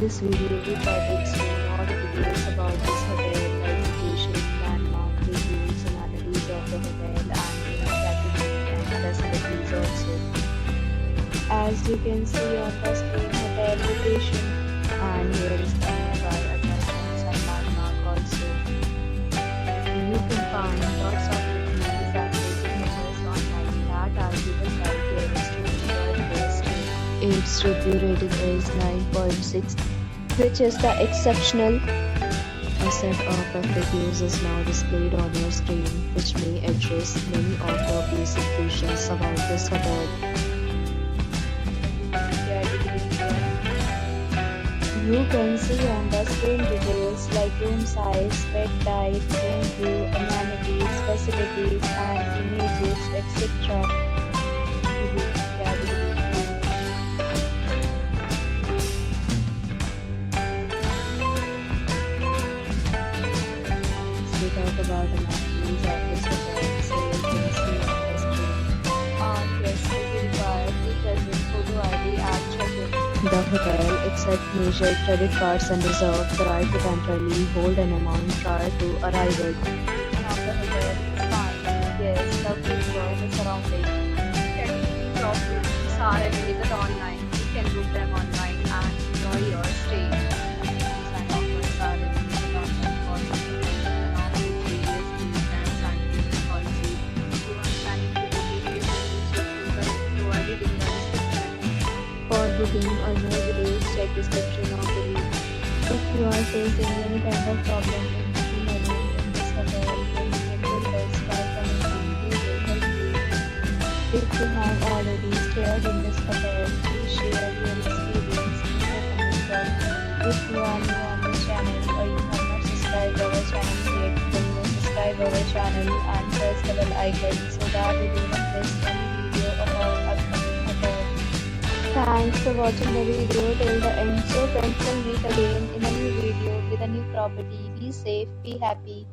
this video, we try to explain all the details about this hotel, like location, landmark, reviews, amenities of the hotel, and category and facilities also. As you can see on the screen, hotel location, and here is the nearby attractions and landmark also. You can find lots of reviews and rating numbers online that are given by guests to enjoy their stay. Its review rating is 9.6, which is the exceptional. A set of reviews is now displayed on your screen, which may address many of your basic questions about this hotel. You can see on the screen details like room size, bed type, room view, amenities, facilities, and images, etc. We talk about amenities of this hotel, so you can see on the screen. Guests will be required to present photo ID at check-in. The hotel accepts major credit cards and reserves the right to temporarily hold an amount prior to arrival. Now the hotel is fine. Guests love to enjoy the surroundings. Categories of rooms are available online. You can book them online and enjoy your stay. And offers are available online for along with various fees and scientific policies. If you are planning to book a trip, provided in the description. For booking or more details, check description of the link. If you are facing any kind of problem in booking a room in this hotel, then check with us by commenting. We will help you. If you have already stayed in this hotel, please share your experience in the comment box. If you are new on this channel or you have not subscribed our channel yet, then you subscribe our channel and press the bell icon so that you do not miss any video of our upcoming hotel. Thanks for watching the video till the end. So friends, will meet again in a new video with a new property. Be safe, be happy.